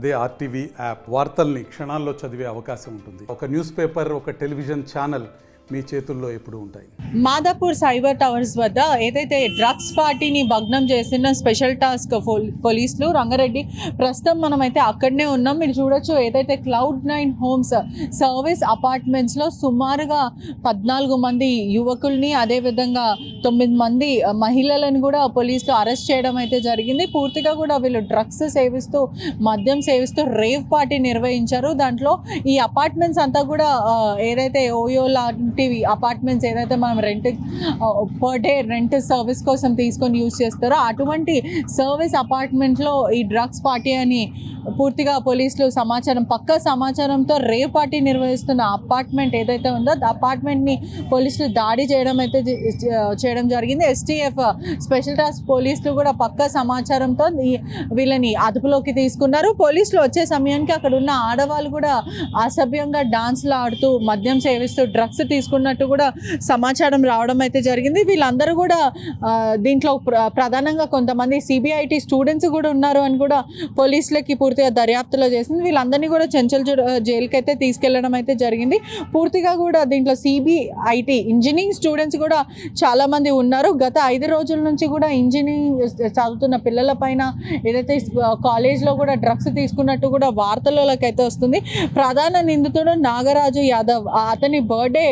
అదే RTV app వార్తల్ని క్షణాల్లో చదివే అవకాశం ఉంటుంది. ఒక న్యూస్ పేపర్, ఒక టెలివిజన్ ఛానల్ మీ చేతుల్లో ఎప్పుడు ఉంటాయి. మాదాపూర్ సైబర్ టవర్స్ వద్ద ఏదైతే డ్రగ్స్ పార్టీని భగ్నం చేసిన స్పెషల్ టాస్క్ పోలీసులు రంగారెడ్డి, ప్రస్తుతం మనమైతే అక్కడనే ఉన్నాం. మీరు చూడొచ్చు, ఏదైతే Cloud9 హోమ్స్ సర్వీస్ అపార్ట్మెంట్స్లో సుమారుగా 14 మంది యువకుల్ని, అదేవిధంగా 9 మంది మహిళలను కూడా పోలీసులు అరెస్ట్ చేయడం అయితే జరిగింది. పూర్తిగా కూడా వీళ్ళు డ్రగ్స్ సేవిస్తూ, మద్యం సేవిస్తూ రేవ్ పార్టీ నిర్వహించారు. దాంట్లో ఈ అపార్ట్మెంట్స్ అంతా కూడా ఏదైతే ఓయో లాంటి అపార్ట్మెంట్స్ ఏదైతే మనం పర్ డే రెంట్ సర్వీస్ కోసం తీసుకొని యూజ్ చేస్తారో అటువంటి సర్వీస్ అపార్ట్మెంట్లో ఈ డ్రగ్స్ పార్టీ అని పూర్తిగా పోలీసులు పక్కా సమాచారంతో రేవ్ పార్టీ నిర్వహిస్తున్న అపార్ట్మెంట్ ఏదైతే ఉందో అపార్ట్మెంట్ని పోలీసులు దాడి చేయడం జరిగింది. STF స్పెషల్ టాస్క్ పోలీసులు కూడా పక్కా సమాచారంతో వీళ్ళని అదుపులోకి తీసుకున్నారు. పోలీసులు వచ్చే సమయానికి అక్కడ ఉన్న ఆడవాళ్ళు కూడా అసభ్యంగా డాన్స్లు ఆడుతూ, మద్యం సేవిస్తూ, డ్రగ్స్ తీసుకున్నట్టు కూడా సమాచారం రావడం అయితే జరిగింది. వీళ్ళందరూ కూడా దీంట్లో ప్రధానంగా కొంతమంది CBIT స్టూడెంట్స్ కూడా ఉన్నారు అని కూడా పోలీసులకి పూర్తిగా దర్యాప్తులో చేసింది. వీళ్ళందరినీ కూడా చెంచల్ జైలుకి అయితే తీసుకెళ్లడం అయితే జరిగింది. పూర్తిగా కూడా దీంట్లో CBIT ఇంజనీరింగ్ స్టూడెంట్స్ కూడా చాలా మంది ఉన్నారు. గత 5 రోజుల నుంచి కూడా ఇంజనీరింగ్ చదువుతున్న పిల్లల పైన ఏదైతే కాలేజ్లో కూడా డ్రగ్స్ తీసుకున్నట్టు కూడా వార్తలలోకి అయితే వస్తుంది. ప్రధాన నిందితుడు నాగరాజు యాదవ్, అతని బర్త్డే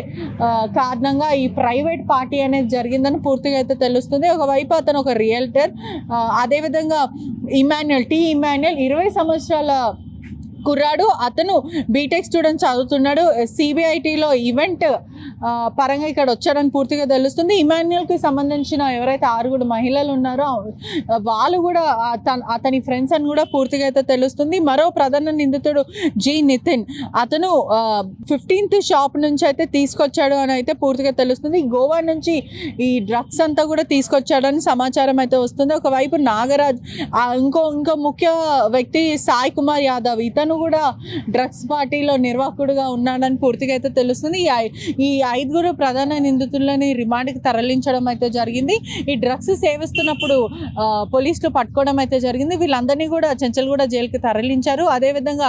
కారణంగా ఈ ప్రైవేట్ పార్టీ అనేది జరిగిందని పూర్తిగా అయితే తెలుస్తుంది. ఒకవైపు అతను ఒక రియల్టర్, అదేవిధంగా ఇమాన్యుయల్ 20 సంవత్సరాల కుర్రాడు, అతను బీటెక్ స్టూడెంట్ చదువుతున్నాడు. CBITలో ఈవెంట్ పరంగా ఇక్కడ వచ్చాడని పూర్తిగా తెలుస్తుంది. ఇమాన్యుయల్కి సంబంధించిన ఎవరైతే 6 మహిళలు ఉన్నారో వాళ్ళు కూడా అతని ఫ్రెండ్స్ అని కూడా పూర్తిగా అయితే తెలుస్తుంది. మరో ప్రధాన నిందితుడు నితిన్, అతను 15th షాప్ నుంచి అయితే తీసుకొచ్చాడు అని అయితే పూర్తిగా తెలుస్తుంది. గోవా నుంచి ఈ డ్రగ్స్ అంతా కూడా తీసుకొచ్చాడని సమాచారం అయితే వస్తుంది. ఒకవైపు నాగరాజ్, ఇంకో ముఖ్య వ్యక్తి సాయి కుమార్ యాదవ్, ఇతను కూడా డ్రగ్స్ పార్టీలో నిర్వాహకుడుగా ఉన్నాడని పూర్తిగా అయితే తెలుస్తుంది. ఈ 5 ప్రధాన నిందితులని రిమాండ్కి తరలించడం అయితే జరిగింది. ఈ డ్రగ్స్ సేవిస్తున్నప్పుడు పోలీసులు పట్టుకోవడం అయితే జరిగింది. వీళ్ళందరినీ కూడా చెంచల్గూడ జైలుకి తరలించారు. అదేవిధంగా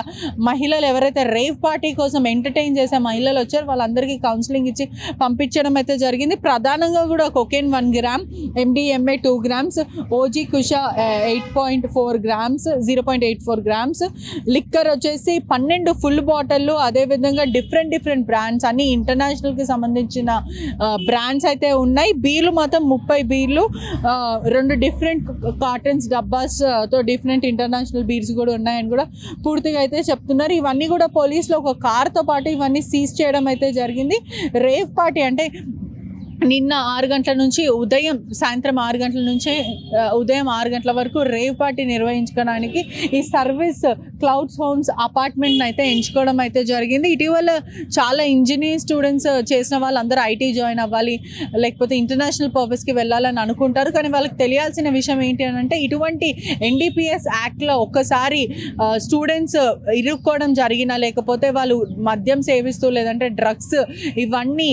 మహిళలు ఎవరైతే రేవ్ పార్టీ కోసం ఎంటర్టైన్ చేసే మహిళలు వచ్చారో వాళ్ళందరికీ కౌన్సిలింగ్ ఇచ్చి పంపించడం అయితే జరిగింది. ప్రధానంగా కూడా cocaine 1 gram, MDMA 2 grams, OG Kusha 8.4 grams, 0.84 grams, liquor వచ్చేసి 12 ఫుల్ బాటిళ్ళు, అదేవిధంగా డిఫరెంట్ బ్రాండ్స్, అన్ని ఇంటర్నేషనల్కి సంబంధించిన బ్రాండ్స్ అయితే ఉన్నాయి. బీర్లు మాత్రం 30 బీర్లు, 2 డిఫరెంట్ కార్టన్స్ డబ్బాస్తో డిఫరెంట్ ఇంటర్నేషనల్ బీర్స్ కూడా ఉన్నాయని కూడా పూర్తిగా అయితే చెప్తున్నారు. ఇవన్నీ కూడా పోలీసులు ఒక కార్తో పాటు ఇవన్నీ సీజ్ చేయడం అయితే జరిగింది. రేవ్ పార్టీ అంటే నిన్న 6 గంటల నుంచి సాయంత్రం 6 గంటల నుంచి ఉదయం 6 గంటల వరకు రేవ్ పార్టీ నిర్వహించుకోవడానికి ఈ సర్వీస్ క్లౌడ్స్ హోమ్స్ అపార్ట్మెంట్ని అయితే ఎంచుకోవడం అయితే జరిగింది. ఇటీవల చాలా ఇంజనీరింగ్ స్టూడెంట్స్ చేసిన వాళ్ళందరూ IT జాయిన్ అవ్వాలి, లేకపోతే ఇంటర్నేషనల్ పర్పస్కి వెళ్ళాలని అనుకుంటారు. కానీ వాళ్ళకి తెలియాల్సిన విషయం ఏంటి అని అంటే, ఇటువంటి NDPS యాక్ట్లో ఒక్కసారి స్టూడెంట్స్ ఇరుక్కోవడం జరిగినా, లేకపోతే వాళ్ళు మద్యం సేవిస్తూ, లేదంటే డ్రగ్స్, ఇవన్నీ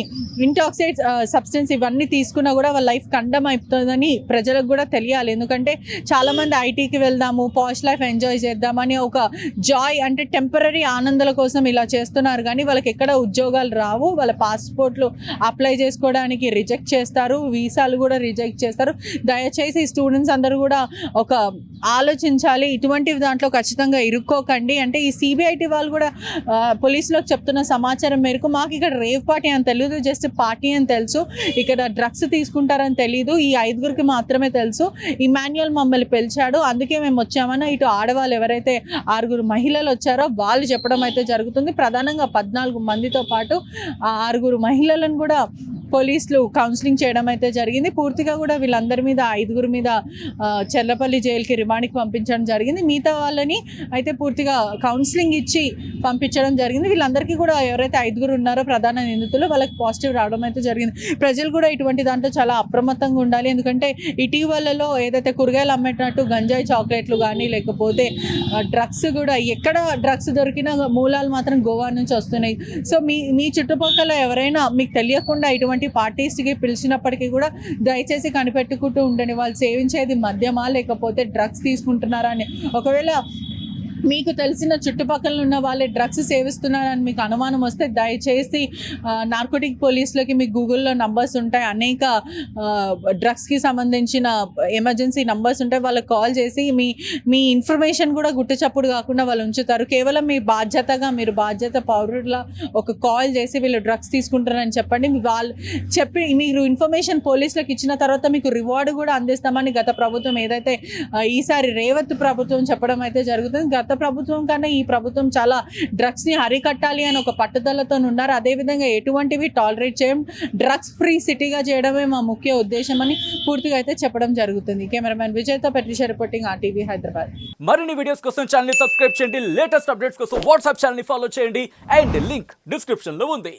ఇంటాక్సికేట్ సబ్స్టెన్స్ ఇవన్నీ తీసుకున్నా కూడా వాళ్ళ లైఫ్ కండమ్ అయిపోతుందని ప్రజలకు కూడా తెలియాలి. ఎందుకంటే చాలామంది ITకి వెళ్దాము, పాష్ లైఫ్ ఎంజాయ్ చేద్దామని ఒక జాయ్ అంటే టెంపరీ ఆనందాల కోసం ఇలా చేస్తున్నారు. కానీ వాళ్ళకి ఎక్కడ ఉద్యోగాలు రావు, వాళ్ళ పాస్పోర్ట్లు అప్లై చేసుకోవడానికి రిజెక్ట్ చేస్తారు, వీసాలు కూడా రిజెక్ట్ చేస్తారు. దయచేసి స్టూడెంట్స్ అందరూ కూడా ఒక ఆలోచించాలి, ఇటువంటి దాంట్లో ఖచ్చితంగా ఇరుక్కోకండి. అంటే ఈ CBIT వాళ్ళు కూడా పోలీసులకు చెప్తున్న సమాచారం మేరకు, మాకు ఇక్కడ రేవ్ పార్టీ అని తెలియదు, జస్ట్ పార్టీ అని తెలుసు, ఇక్కడ డ్రగ్స్ తీసుకుంటారని తెలీదు, ఈ 5 మాత్రమే తెలుసు, ఇమాన్యుయల్ మమ్మల్ని పిలిచాడు, అందుకే మేము వచ్చామని ఇటు ఆడవాళ్ళు ఎవరైతే 6 మహిళలు వచ్చారో వాళ్ళు చెప్పడం అయితే జరుగుతుంది. ప్రధానంగా 14 మందితో పాటు 6 మహిళలను కూడా పోలీసులు కౌన్సిలింగ్ చేయడం అయితే జరిగింది. పూర్తిగా కూడా వీళ్ళందరి మీద 5 మీద చెర్లపల్లి జైలుకి రిమాండ్కి పంపించడం జరిగింది. మిగతా వాళ్ళని అయితే పూర్తిగా కౌన్సిలింగ్ ఇచ్చి పంపించడం జరిగింది. వీళ్ళందరికీ కూడా ఎవరైతే 5 ఉన్నారో ప్రధాన నిందితులు, వాళ్ళకి పాజిటివ్ రావడం అయితే జరిగింది. ప్రజలు కూడా ఇటువంటి దాంట్లో చాలా అప్రమత్తంగా ఉండాలి. ఎందుకంటే ఇటీవలలో ఏదైతే కూరగాయలు అమ్మేటట్టు గంజాయి చాక్లెట్లు కానీ, లేకపోతే డ్రగ్స్ కూడా, ఎక్కడ డ్రగ్స్ దొరికిన మూలాలు మాత్రం గోవా నుంచి వస్తున్నాయి. సో మీ చుట్టుపక్కల ఎవరైనా మీకు తెలియకుండా ఇటువంటి పార్టీస్కి పిలిచినప్పటికీ కూడా దయచేసి కనిపెట్టుకుంటూ ఉండండి, వాళ్ళు సేవించేది మద్యమా లేకపోతే డ్రగ్స్ తీసుకుంటున్నారా అని. ఒకవేళ మీకు తెలిసిన చుట్టుపక్కల ఉన్న వాళ్ళే డ్రగ్స్ సేవిస్తున్నారని మీకు అనుమానం వస్తే దయచేసి నార్కోటిక్ పోలీసులకి మీకు గూగుల్లో నంబర్స్ ఉంటాయి, అనేక డ్రగ్స్కి సంబంధించిన ఎమర్జెన్సీ నంబర్స్ ఉంటాయి, వాళ్ళకి కాల్ చేసి మీ ఇన్ఫర్మేషన్ కూడా గుట్టుచప్పుడు కాకుండా వాళ్ళు ఉంచుతారు. కేవలం మీ బాధ్యతగా మీరు బాధ్యత పౌరుల ఒక కాల్ చేసి వీళ్ళు డ్రగ్స్ తీసుకుంటారని చెప్పండి. వాళ్ళు చెప్పి మీరు ఇన్ఫర్మేషన్ పోలీసులకు ఇచ్చిన తర్వాత మీకు రివార్డు కూడా అందిస్తామని గత ప్రభుత్వం ఏదైతే ఈసారి రేవంత్ ప్రభుత్వం చెప్పడం అయితే జరుగుతుంది. గత ప్రభుత్వం కన్నా ఈ ప్రభుత్వం చాలా డ్రగ్స్ని అరికట్టాలి అని ఒక పట్టుదలతో ఉన్నారు. అదేవిధంగా ఎటువంటివి టాలరేట్ చేయం, డ్రగ్స్ ఫ్రీ సిటీగా చేయడమే మా ముఖ్య ఉద్దేశం అని పూర్తిగా అయితే చెప్పడం జరుగుతుంది. Cameraman విజయ్తో పెట్రిషా reporting RTV Hyderabad. మరిన్ని వీడియోస్ కోసం ఛానల్ ని సబ్స్క్రైబ్ చేయండి, లేటెస్ట్ అప్డేట్స్ కోసం వాట్సాప్ ఛానల్ ని ఫాలో చేయండి అండ్ లింక్ డిస్క్రిప్షన్ లో ఉంది.